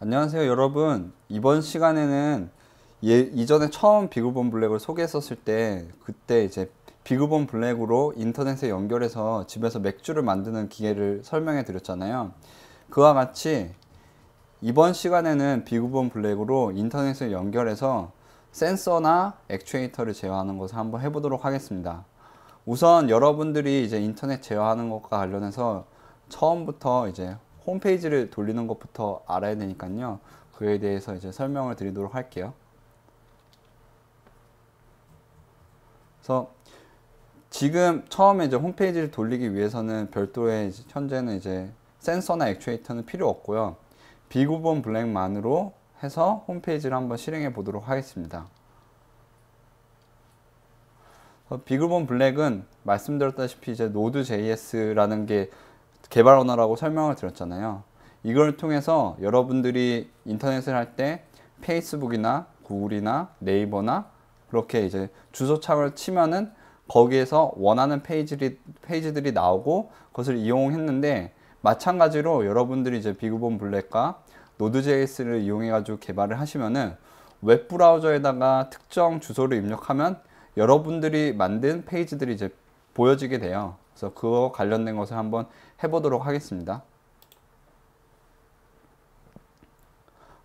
안녕하세요 여러분. 이번 시간에는 이전에 처음 비그본 블랙을 소개했었을 때 그때 이제 비그본 블랙으로 인터넷에 연결해서 집에서 맥주를 만드는 기계를 설명해 드렸잖아요. 그와 같이 이번 시간에는 비그본 블랙으로 인터넷에 연결해서 센서나 액추에이터를 제어하는 것을 한번 해보도록 하겠습니다. 우선 여러분들이 이제 인터넷 제어하는 것과 관련해서 처음부터 이제 홈페이지를 돌리는 것부터 알아야 되니까요. 그에 대해서 이제 설명을 드리도록 할게요. 그래서 지금 처음에 이제 홈페이지를 돌리기 위해서는 별도의 현재는 이제 센서나 액추에이터는 필요 없고요. 비그본 블랙만으로 해서 홈페이지를 한번 실행해 보도록 하겠습니다. 비그본 블랙은 말씀드렸다시피 이제 Node.js라는 게 개발 언어라고 설명을 드렸잖아요. 이걸 통해서 여러분들이 인터넷을 할 때 페이스북이나 구글이나 네이버나 그렇게 이제 주소창을 치면은 거기에서 원하는 페이지들이 나오고 그것을 이용했는데, 마찬가지로 여러분들이 이제 비그본 블랙과 Node.js를 이용해 가지고 개발을 하시면은 웹 브라우저에다가 특정 주소를 입력하면 여러분들이 만든 페이지들이 이제 보여지게 돼요. 그래서 그거 관련된 것을 한번 해보도록 하겠습니다.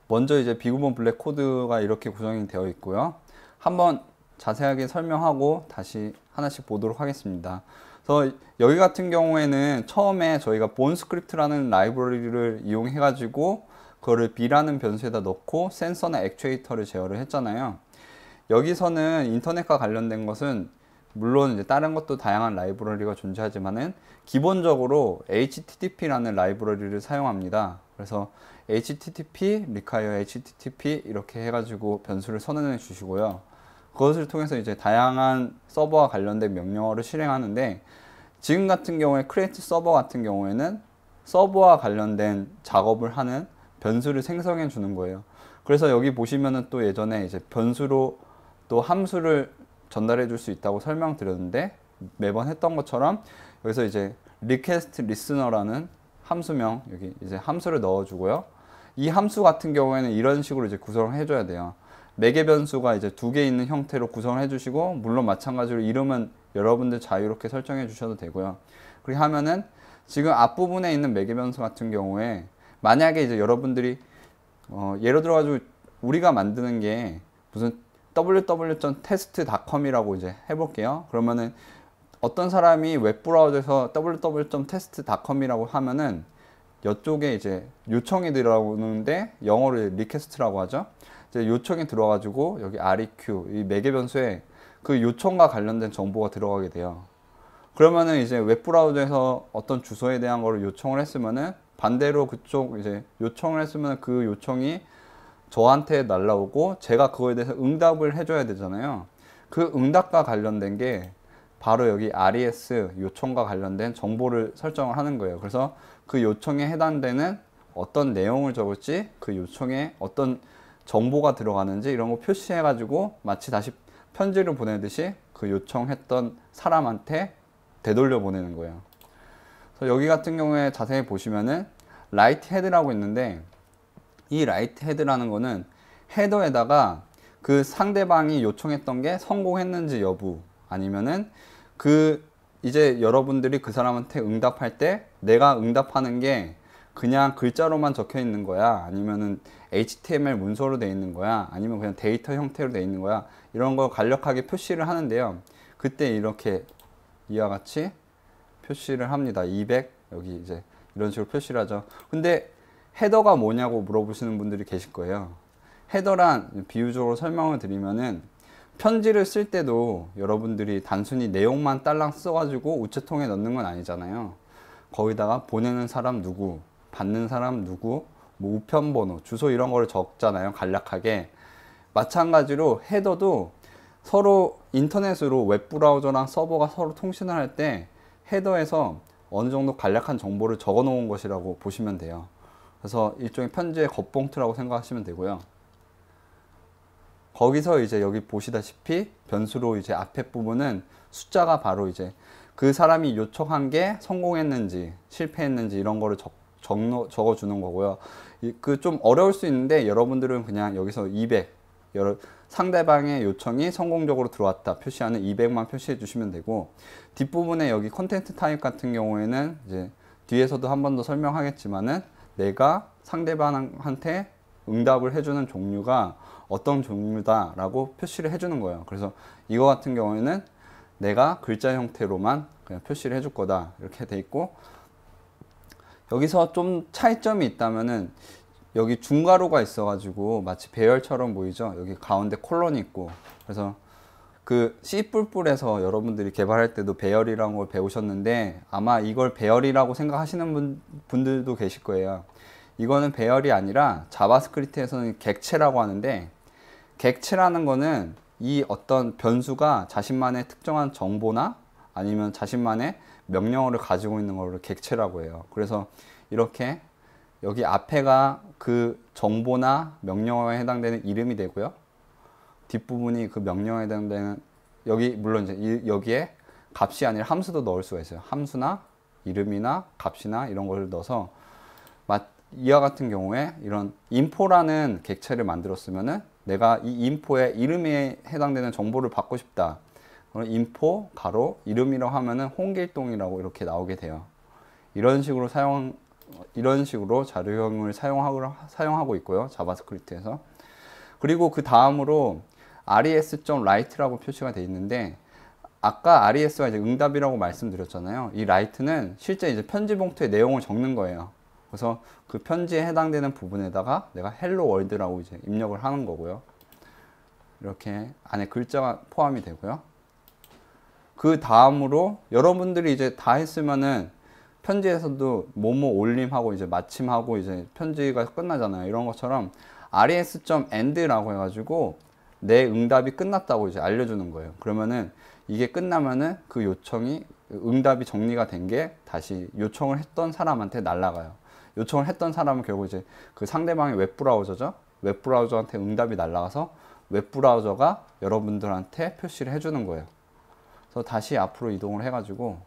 먼저 이제 비그본 블랙 코드가 이렇게 구성이 되어 있고요. 한번 자세하게 설명하고 다시 하나씩 보도록 하겠습니다. 그래서 여기 같은 경우에는 처음에 저희가 본 스크립트라는 라이브러리를 이용해 가지고 그거를 B라는 변수에다 넣고 센서나 액추에이터를 제어를 했잖아요. 여기서는 인터넷과 관련된 것은 물론 이제 다른 것도 다양한 라이브러리가 존재하지만은 기본적으로 HTTP라는 라이브러리를 사용합니다. 그래서 HTTP, require HTTP 이렇게 해가지고 변수를 선언해 주시고요. 그것을 통해서 이제 다양한 서버와 관련된 명령어를 실행하는데, 지금 같은 경우에 create 서버 같은 경우에는 서버와 관련된 작업을 하는 변수를 생성해 주는 거예요. 그래서 여기 보시면은 또 예전에 이제 변수로 또 함수를 전달해 줄 수 있다고 설명드렸는데, 매번 했던 것처럼 여기서 이제 request listener라는 함수명, 여기 이제 함수를 넣어 주고요. 이 함수 같은 경우에는 이런 식으로 이제 구성을 해 줘야 돼요. 매개 변수가 이제 2개 있는 형태로 구성을 해 주시고, 물론 마찬가지로 이름은 여러분들 자유롭게 설정해 주셔도 되고요. 그렇게 하면은 지금 앞부분에 있는 매개 변수 같은 경우에 만약에 이제 여러분들이 예를 들어 가지고 우리가 만드는 게 무슨 www.test.com이라고 이제 해볼게요. 그러면은 어떤 사람이 웹브라우저에서 www.test.com이라고 하면은 이쪽에 이제 요청이 들어오는데 영어로 리퀘스트라고 하죠. 이제 요청이 들어가지고 여기 req 이 매개 변수에 그 요청과 관련된 정보가 들어가게 돼요. 그러면은 이제 웹브라우저에서 어떤 주소에 대한 거를 요청을 했으면은 반대로 그쪽 이제 요청을 했으면 그 요청이 저한테 날라오고 제가 그거에 대해서 응답을 해줘야 되잖아요. 그 응답과 관련된 게 바로 여기 res 요청과 관련된 정보를 설정을 하는 거예요. 그래서 그 요청에 해당되는 어떤 내용을 적을지, 그 요청에 어떤 정보가 들어가는지 이런 거 표시해 가지고 마치 다시 편지를 보내듯이 그 요청했던 사람한테 되돌려 보내는 거예요. 그래서 여기 같은 경우에 자세히 보시면은 라이트 헤드라고 있는데, 이 라이트 헤드라는 거는 헤더에다가 그 상대방이 요청했던 게 성공했는지 여부, 아니면은 그 이제 여러분들이 그 사람한테 응답할 때 내가 응답하는 게 그냥 글자로만 적혀 있는 거야, 아니면은 HTML 문서로 돼 있는 거야, 아니면 그냥 데이터 형태로 돼 있는 거야, 이런 걸 간략하게 표시를 하는데요. 그때 이렇게 이와 같이 표시를 합니다. 200 여기 이제 이런 식으로 표시를 하죠. 근데 헤더가 뭐냐고 물어보시는 분들이 계실 거예요. 헤더란 비유적으로 설명을 드리면은 편지를 쓸 때도 여러분들이 단순히 내용만 딸랑 써가지고 우체통에 넣는 건 아니잖아요. 거기다가 보내는 사람 누구, 받는 사람 누구, 뭐 우편번호, 주소 이런 거를 적잖아요, 간략하게. 마찬가지로 헤더도 서로 인터넷으로 웹브라우저랑 서버가 서로 통신을 할 때 헤더에서 어느 정도 간략한 정보를 적어 놓은 것이라고 보시면 돼요. 그래서 일종의 편지의 겉봉투라고 생각하시면 되고요. 거기서 이제 여기 보시다시피 변수로 이제 앞에 부분은 숫자가 바로 이제 그 사람이 요청한 게 성공했는지 실패했는지 이런 거를 적어주는 거고요. 그 좀 어려울 수 있는데 여러분들은 그냥 여기서 200 상대방의 요청이 성공적으로 들어왔다 표시하는 200만 표시해 주시면 되고, 뒷부분에 여기 컨텐트 타입 같은 경우에는 이제 뒤에서도 한 번 더 설명하겠지만은 내가 상대방한테 응답을 해주는 종류가 어떤 종류다 라고 표시를 해주는 거예요. 그래서 이거 같은 경우에는 내가 글자 형태로만 그냥 표시를 해줄 거다 이렇게 돼 있고, 여기서 좀 차이점이 있다면은 여기 중괄호가 있어가지고 마치 배열처럼 보이죠. 여기 가운데 콜론이 있고, 그래서 그 C++에서 여러분들이 개발할 때도 배열이라는 걸 배우셨는데 아마 이걸 배열이라고 생각하시는 분들도 계실 거예요. 이거는 배열이 아니라 자바스크립트에서는 객체라고 하는데, 객체라는 거는 이 어떤 변수가 자신만의 특정한 정보나 아니면 자신만의 명령어를 가지고 있는 거를 객체라고 해요. 그래서 이렇게 여기 앞에가 그 정보나 명령어에 해당되는 이름이 되고요. 뒷부분이 그 명령어에 해당되는, 여기 물론 이제 여기에 값이 아니라 함수도 넣을 수가 있어요. 함수나 이름이나 값이나 이런 걸 넣어서 이와 같은 경우에 이런 인포라는 객체를 만들었으면은 내가 이 인포의 이름에 해당되는 정보를 받고 싶다. 그럼 인포 가로 이름이라고 하면은 홍길동이라고 이렇게 나오게 돼요. 이런 식으로 자료형을 사용하고 있고요. 자바스크립트에서. 그리고 그 다음으로 res.write라고 표시가 되어 있는데, 아까 res가 이제 응답이라고 말씀드렸잖아요. 이 write는 실제 이제 편지 봉투에 내용을 적는 거예요. 그래서 그 편지에 해당되는 부분에다가 내가 헬로 월드라고 이제 입력을 하는 거고요. 이렇게 안에 글자가 포함이 되고요. 그 다음으로 여러분들이 이제 다 했으면은 편지에서도 뭐뭐 올림하고 이제 마침하고 이제 편지가 끝나잖아요. 이런 것처럼 res.end라고 해가지고 내 응답이 끝났다고 이제 알려주는 거예요. 그러면은 이게 끝나면은 그 요청이, 응답이 정리가 된 게 다시 요청을 했던 사람한테 날아가요. 요청을 했던 사람은 결국 이제 그 상대방의 웹브라우저죠. 웹브라우저한테 응답이 날아가서 웹브라우저가 여러분들한테 표시를 해주는 거예요. 그래서 다시 앞으로 이동을 해가지고,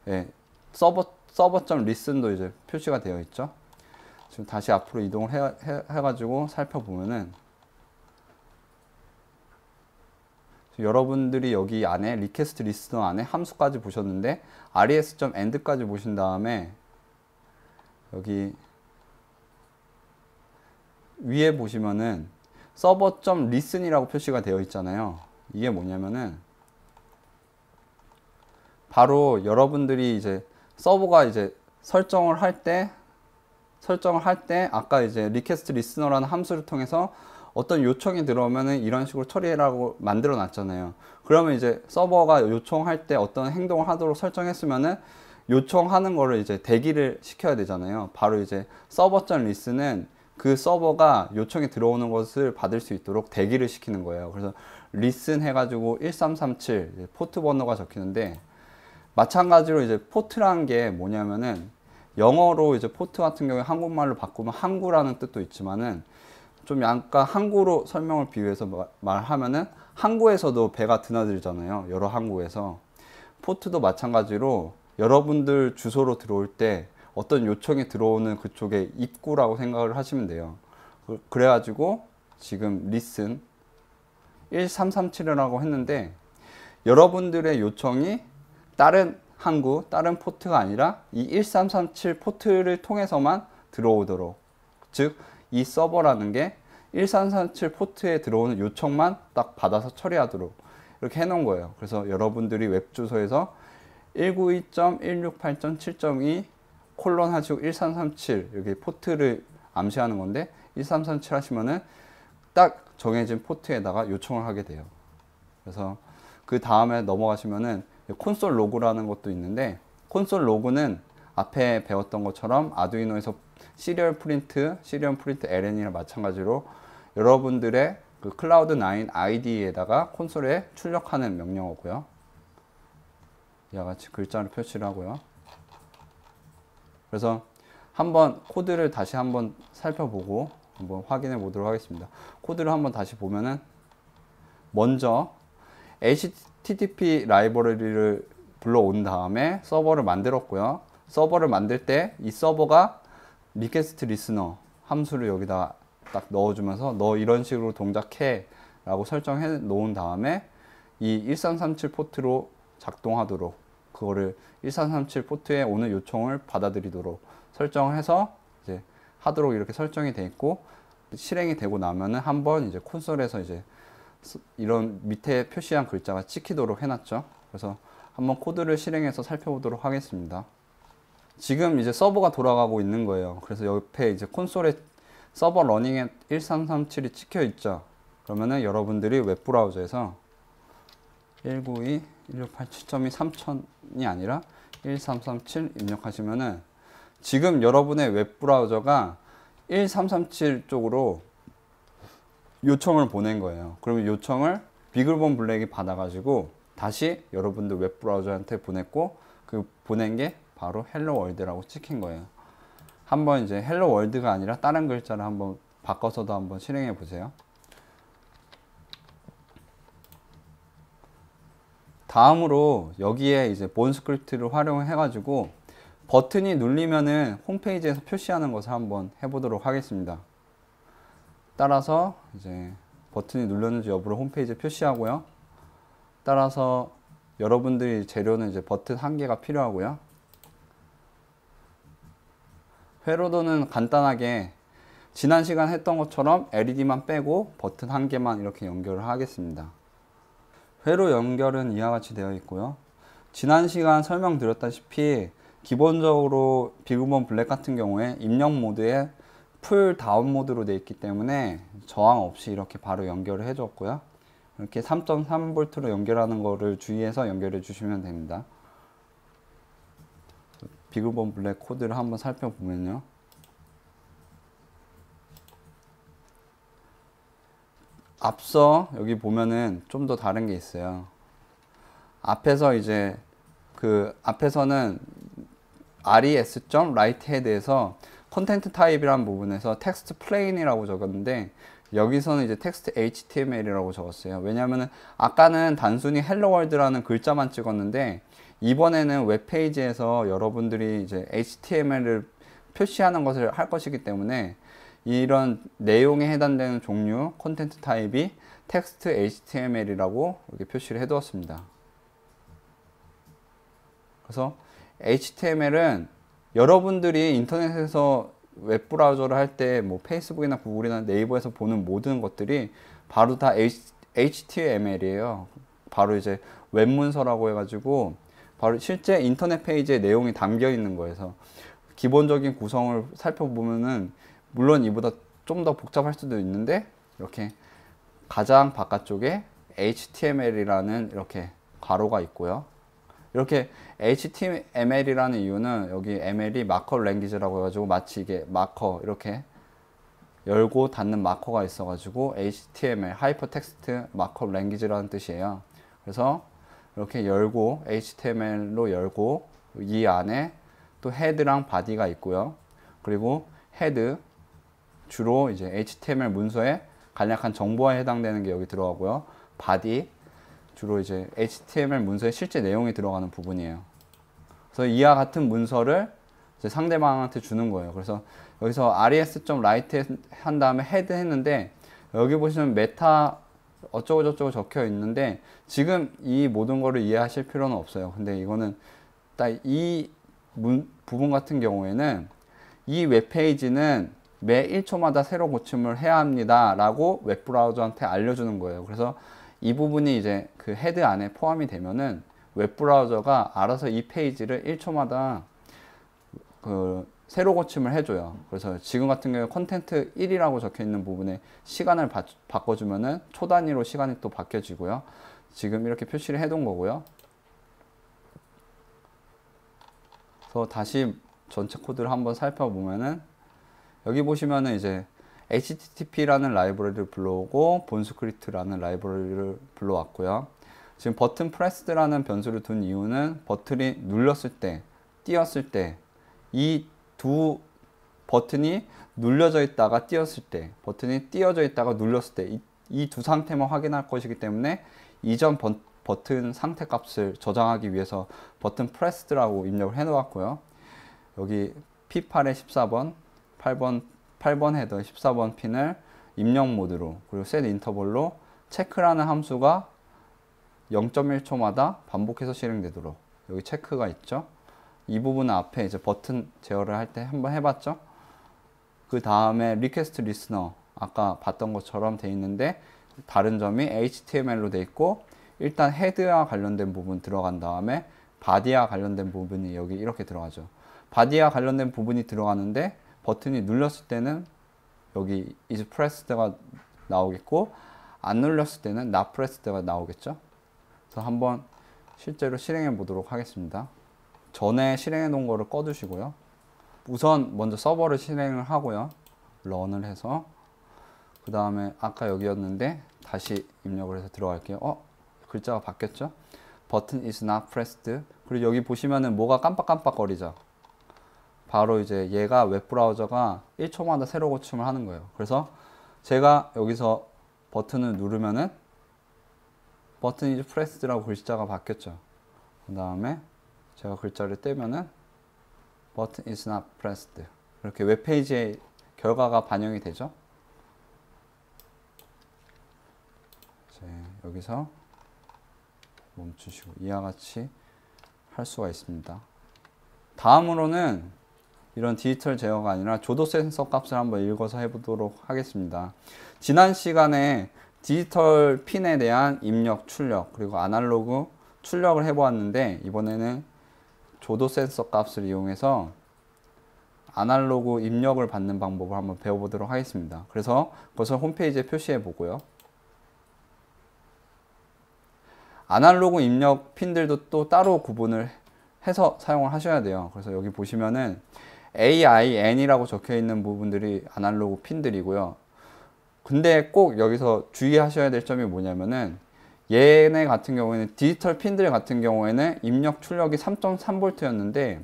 예, 서버.listen도 이제 표시가 되어 있죠. 지금 다시 앞으로 이동을 해가지고 살펴보면은, 여러분들이 여기 안에 리퀘스트 리스너 안에 함수까지 보셨는데 res.end까지 보신 다음에 여기 위에 보시면은 server.listen이라고 표시가 되어 있잖아요. 이게 뭐냐면은 바로 여러분들이 이제 서버가 이제 설정을 할 때 아까 이제 request listener라는 함수를 통해서 어떤 요청이 들어오면은 이런 식으로 처리라고 만들어 놨잖아요. 그러면 이제 서버가 요청할 때 어떤 행동을 하도록 설정했으면은 요청하는 거를 이제 대기를 시켜야 되잖아요. 바로 이제 server.listen은 그 서버가 요청이 들어오는 것을 받을 수 있도록 대기를 시키는 거예요. 그래서 listen 해가지고 1337 포트 번호가 적히는데, 마찬가지로 이제 포트라는 게 뭐냐면은 영어로 이제 포트 같은 경우에 한국말로 바꾸면 항구라는 뜻도 있지만은 좀 약간 항구로 설명을 비유해서 말하면은 항구에서도 배가 드나들잖아요. 여러 항구에서. 포트도 마찬가지로 여러분들 주소로 들어올 때 어떤 요청이 들어오는 그쪽에 입구라고 생각을 하시면 돼요. 그래가지고 지금 listen 1337이라고 했는데 여러분들의 요청이 다른 항구, 다른 포트가 아니라 이 1337 포트를 통해서만 들어오도록, 즉 이 서버라는 게 1337 포트에 들어오는 요청만 딱 받아서 처리하도록 이렇게 해놓은 거예요. 그래서 여러분들이 웹 주소에서 192.168.7.2 콜론 하시고 1337 여기 포트를 암시하는 건데 1337 하시면은 딱 정해진 포트에다가 요청을 하게 돼요. 그래서 그 다음에 넘어가시면은 콘솔 로그라는 것도 있는데, 콘솔 로그는 앞에 배웠던 것처럼 아두이노에서 시리얼 프린트 ln이랑 마찬가지로 여러분들의 그 클라우드9 ID에다가 콘솔에 출력하는 명령어고요. 이와 같이 글자를 표시를 하고요. 그래서 한번 코드를 다시 한번 살펴보고 한번 확인해 보도록 하겠습니다. 코드를 한번 다시 보면은 먼저 HTTP 라이브러리를 불러온 다음에 서버를 만들었고요. 서버를 만들 때 이 서버가 리퀘스트 리스너 함수를 여기다 딱 넣어주면서 너 이런 식으로 동작해 라고 설정해 놓은 다음에 이 1337 포트로 작동하도록, 그거를 1337 포트에 오는 요청을 받아들이도록 설정해서 이제 하도록 이렇게 설정이 돼 있고, 실행이 되고 나면은 한번 이제 콘솔에서 이제 이런 밑에 표시한 글자가 찍히도록 해놨죠. 그래서 한번 코드를 실행해서 살펴보도록 하겠습니다. 지금 이제 서버가 돌아가고 있는 거예요. 그래서 옆에 이제 콘솔에 서버 러닝에 1337이 찍혀 있죠. 그러면은 여러분들이 웹브라우저에서 192.168.7.2 3000이 아니라 1337 입력하시면은 지금 여러분의 웹브라우저가 1337 쪽으로 요청을 보낸 거예요. 그러면 요청을 비글본 블랙이 받아가지고 다시 여러분들 웹브라우저한테 보냈고, 그 보낸 게 바로 헬로 월드라고 찍힌 거예요. 한번 이제 헬로 월드가 아니라 다른 글자를 한번 바꿔서도 한번 실행해 보세요. 다음으로 여기에 이제 본 스크립트를 활용해 가지고 버튼이 눌리면은 홈페이지에서 표시하는 것을 한번 해보도록 하겠습니다. 따라서 이제 버튼이 눌렸는지 여부를 홈페이지에 표시하고요. 따라서 여러분들이 재료는 이제 버튼 1개가 필요하고요. 회로도는 간단하게 지난 시간 했던 것처럼 LED만 빼고 버튼 1개만 이렇게 연결을 하겠습니다. 회로 연결은 이와 같이 되어 있고요. 지난 시간 설명드렸다시피 기본적으로 비글본 블랙 같은 경우에 입력 모드에 풀 다운 모드로 되어 있기 때문에 저항 없이 이렇게 바로 연결을 해 줬고요. 이렇게 3.3V로 연결하는 거를 주의해서 연결해 주시면 됩니다. 비글본 블랙 코드를 한번 살펴보면요. 앞서 여기 보면은 좀 더 다른 게 있어요. 앞에서 이제 앞에서는 res.writehead에서 컨텐트 타입이라는 부분에서 텍스트 플레인이라고 적었는데 여기서는 이제 텍스트 HTML이라고 적었어요. 왜냐면은 아까는 단순히 헬로 월드라는 글자만 찍었는데 이번에는 웹페이지에서 여러분들이 이제 HTML을 표시하는 것을 할 것이기 때문에 이런 내용에 해당되는 종류 콘텐트 타입이 텍스트 HTML이라고 이렇게 표시를 해 두었습니다. 그래서 HTML은 여러분들이 인터넷에서 웹브라우저를 할 때 뭐 페이스북이나 구글이나 네이버에서 보는 모든 것들이 바로 다 HTML이에요. 바로 이제 웹문서라고 해가지고 바로 실제 인터넷 페이지에 내용이 담겨 있는 거여서 기본적인 구성을 살펴보면은 물론 이보다 좀 더 복잡할 수도 있는데 이렇게 가장 바깥쪽에 HTML이라는 이렇게 괄호가 있고요. 이렇게 HTML이라는 이유는 여기 ML이 마커 랭귀지라고 해가지고 마치 이게 마커 이렇게 열고 닫는 마커가 있어가지고 HTML 하이퍼텍스트 마커 랭귀지라는 뜻이에요. 그래서 이렇게 열고 HTML로 열고 이 안에 또 헤드랑 바디가 있고요. 그리고 헤드 주로 이제 HTML 문서에 간략한 정보에 해당되는 게 여기 들어가고요. 바디 주로 이제 HTML 문서에 실제 내용이 들어가는 부분이에요. 그래서 이와 같은 문서를 이제 상대방한테 주는 거예요. 그래서 여기서 res.write 한 다음에 head 했는데 여기 보시면 메타 어쩌고저쩌고 적혀 있는데 지금 이 모든 거를 이해하실 필요는 없어요. 근데 이거는 딱 이 부분 같은 경우에는 이 웹페이지는 매 1초마다 새로 고침을 해야 합니다 라고 웹브라우저한테 알려주는 거예요. 그래서 이 부분이 이제 그 헤드 안에 포함이 되면은 웹브라우저가 알아서 이 페이지를 1초마다 새로 고침을 해줘요. 그래서 지금 같은 경우에 컨텐트 1이라고 적혀 있는 부분에 시간을 바꿔주면은 초 단위로 시간이 또 바뀌어지고요. 지금 이렇게 표시를 해둔 거고요. 그래서 다시 전체 코드를 한번 살펴보면은 여기 보시면은 이제 HTTP라는 라이브러리를 불러오고 본스크립트라는 라이브러리를 불러왔고요. 지금 버튼 프레스드라는 변수를 둔 이유는 버튼이 눌렀을 때, 띄었을 때 이 두 버튼이 눌려져 있다가 띄었을 때, 버튼이 띄어져 있다가 눌렸을 때 이 두 상태만 확인할 것이기 때문에 이전 버튼 상태 값을 저장하기 위해서 버튼 프레스드라고 입력을 해 놓았고요. 여기 P8에 14번, 8번 8번 헤더, 14번 핀을 입력 모드로, 그리고 셋 인터벌로 체크라는 함수가 0.1초마다 반복해서 실행되도록, 여기 체크가 있죠. 이 부분은 앞에 이제 버튼 제어를 할 때 한번 해봤죠. 그 다음에 리퀘스트 리스너, 아까 봤던 것처럼 돼 있는데 다른 점이 HTML로 돼 있고, 일단 헤드와 관련된 부분 들어간 다음에 바디와 관련된 부분이 여기 이렇게 들어가죠. 바디와 관련된 부분이 들어가는데 버튼이 눌렀을 때는 여기 is pressed가 나오겠고, 안 눌렀을 때는 not pressed가 나오겠죠. 그래서 한번 실제로 실행해 보도록 하겠습니다. 전에 실행해 놓은 거를 꺼 두시고요. 우선 먼저 서버를 실행을 하고요. 런을 해서, 그 다음에 아까 여기였는데 다시 입력을 해서 들어갈게요. 글자가 바뀌었죠? 버튼 is not pressed. 그리고 여기 보시면은 뭐가 깜빡깜빡거리죠? 바로 이제 얘가 웹브라우저가 1초마다 새로 고침을 하는 거예요. 그래서 제가 여기서 버튼을 누르면은 버튼 is pressed라고 글자가 바뀌었죠. 그 다음에 제가 글자를 떼면은 버튼 is not pressed. 이렇게 웹페이지에 결과가 반영이 되죠. 이제 여기서 멈추시고 이와 같이 할 수가 있습니다. 다음으로는 이런 디지털 제어가 아니라 조도 센서 값을 한번 읽어서 해보도록 하겠습니다. 지난 시간에 디지털 핀에 대한 입력, 출력, 그리고 아날로그 출력을 해보았는데, 이번에는 조도 센서 값을 이용해서 아날로그 입력을 받는 방법을 한번 배워보도록 하겠습니다. 그래서 그것을 홈페이지에 표시해 보고요. 아날로그 입력 핀들도 또 따로 구분을 해서 사용을 하셔야 돼요. 그래서 여기 보시면은 AIN이라고 적혀 있는 부분들이 아날로그 핀들이고요. 근데 꼭 여기서 주의하셔야 될 점이 뭐냐면은, 얘네 같은 경우에는 디지털 핀들 같은 경우에는 입력 출력이 3.3V였는데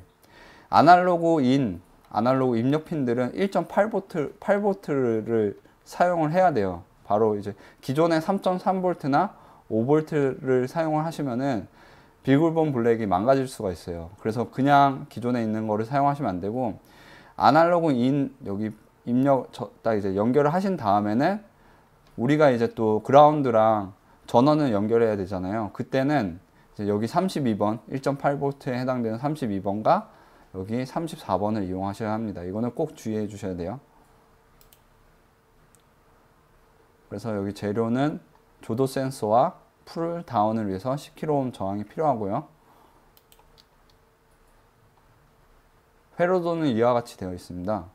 아날로그 입력 핀들은 1.8V를 사용을 해야 돼요. 바로 이제 기존의 3.3V나 5V를 사용을 하시면은 비굴본 블랙이 망가질 수가 있어요. 그래서 그냥 기존에 있는 거를 사용하시면 안 되고, 아날로그 여기 입력 딱 이제 연결을 하신 다음에는 우리가 이제 또 그라운드랑 전원을 연결해야 되잖아요. 그때는 이제 여기 32번 1.8V에 해당되는 32번과 여기 34번을 이용하셔야 합니다. 이거는 꼭 주의해 주셔야 돼요. 그래서 여기 재료는 조도 센서와 풀 다운을 위해서 10kΩ 저항이 필요하고요. 회로도는 이와 같이 되어 있습니다.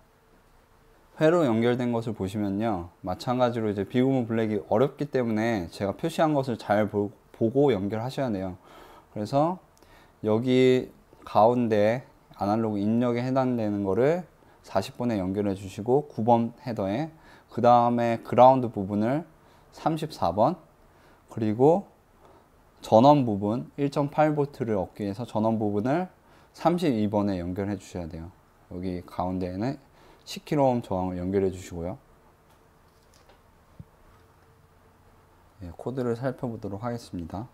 회로 연결된 것을 보시면요, 마찬가지로 이제 비구문 블랙이 어렵기 때문에 제가 표시한 것을 잘 보고 연결하셔야 돼요. 그래서 여기 가운데 아날로그 입력에 해당되는 거를 40번에 연결해 주시고 9번 헤더에, 그 다음에 그라운드 부분을 34번, 그리고 전원 부분 1.8V를 얻기 위해서 전원 부분을 32번에 연결해 주셔야 돼요. 여기 가운데에는 10kΩ 저항을 연결해 주시고요. 코드를 살펴보도록 하겠습니다.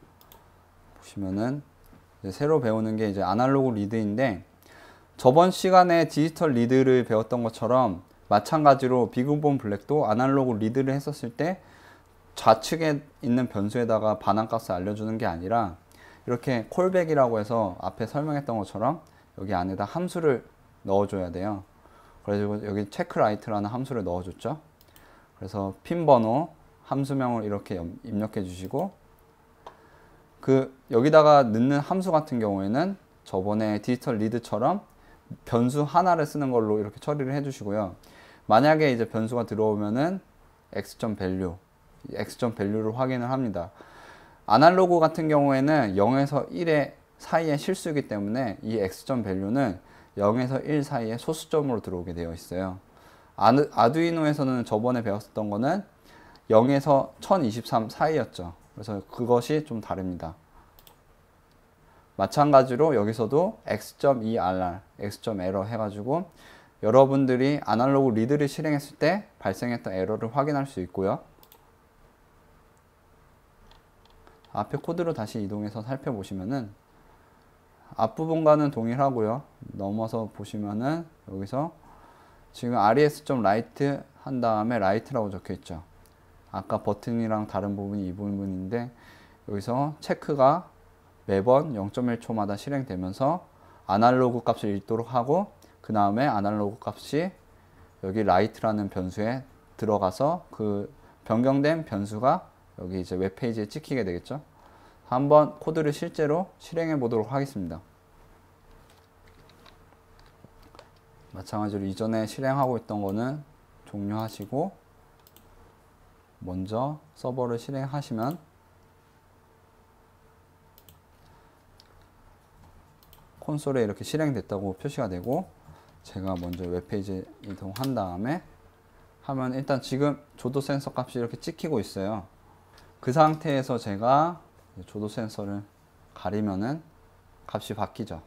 보시면은 새로 배우는 게 이제 아날로그 리드인데, 저번 시간에 디지털 리드를 배웠던 것처럼 마찬가지로 비구본 블랙도 아날로그 리드를 했었을 때 좌측에 있는 변수에다가 반환값을 알려주는 게 아니라 이렇게 콜백이라고 해서 앞에 설명했던 것처럼 여기 안에다 함수를 넣어줘야 돼요. 그래서 여기 체크라이트라는 함수를 넣어줬죠. 그래서 핀 번호, 함수명을 이렇게 입력해 주시고, 여기다가 넣는 함수 같은 경우에는 저번에 디지털 리드처럼 변수 하나를 쓰는 걸로 이렇게 처리를 해 주시고요. 만약에 이제 변수가 들어오면은 x.value를 확인을 합니다. 아날로그 같은 경우에는 0에서 1의 사이의 실수이기 때문에 이 x.value는 0에서 1 사이에 소수점으로 들어오게 되어 있어요. 아두이노에서는 저번에 배웠었던 거는 0에서 1023 사이였죠. 그래서 그것이 좀 다릅니다. 마찬가지로 여기서도 x.err, x.error 해가지고 여러분들이 아날로그 리드를 실행했을 때 발생했던 에러를 확인할 수 있고요. 앞에 코드로 다시 이동해서 살펴보시면은 앞부분과는 동일하고요. 넘어서 보시면은 여기서 지금 res.write 한 다음에 write라고 적혀 있죠. 아까 버튼이랑 다른 부분이 이 부분인데 여기서 체크가 매번 0.1초마다 실행되면서 아날로그 값을 읽도록 하고 그 다음에 아날로그 값이 여기 write라는 변수에 들어가서 그 변경된 변수가 여기 이제 웹페이지에 찍히게 되겠죠. 한번 코드를 실제로 실행해 보도록 하겠습니다. 마찬가지로 이전에 실행하고 있던 거는 종료하시고 먼저 서버를 실행하시면 콘솔에 이렇게 실행됐다고 표시가 되고 제가 먼저 웹페이지에 이동한 다음에 하면 일단 지금 조도 센서 값이 이렇게 찍히고 있어요. 그 상태에서 제가 조도 센서를 가리면은 값이 바뀌죠.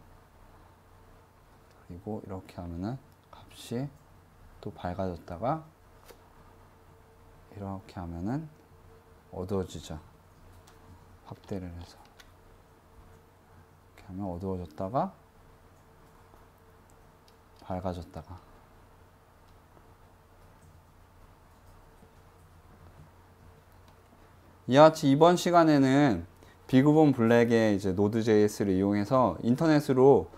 그리고 이렇게 하면은 값이 또 밝아졌다가 이렇게 하면은 어두워지죠. 확대를 해서 이렇게 하면 어두워졌다가 밝아졌다가 이와 같이 이번 시간에는 비구본 블랙의 이제 노드.js를 이용해서 인터넷으로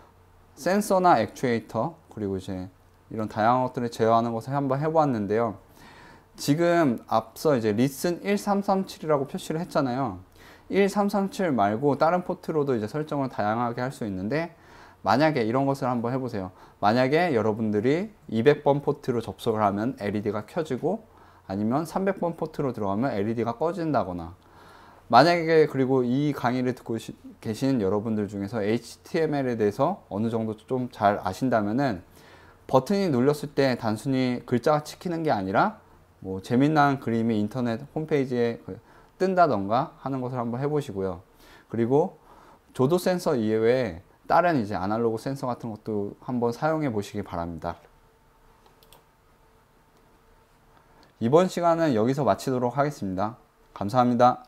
센서나 액추에이터 그리고 이제 이런 다양한 것들을 제어하는 것을 한번 해보았는데요. 지금 앞서 이제 listen 1337이라고 표시를 했잖아요. 1337 말고 다른 포트로도 이제 설정을 다양하게 할 수 있는데 만약에 이런 것을 한번 해보세요. 만약에 여러분들이 200번 포트로 접속을 하면 LED가 켜지고 아니면 300번 포트로 들어가면 LED가 꺼진다거나 만약에 그리고 이 강의를 듣고 계신 여러분들 중에서 HTML에 대해서 어느 정도 좀 잘 아신다면은 버튼이 눌렸을 때 단순히 글자가 찍히는 게 아니라 뭐 재미난 그림이 인터넷 홈페이지에 뜬다던가 하는 것을 한번 해보시고요. 그리고 조도 센서 이외에 다른 이제 아날로그 센서 같은 것도 한번 사용해 보시기 바랍니다. 이번 시간은 여기서 마치도록 하겠습니다. 감사합니다.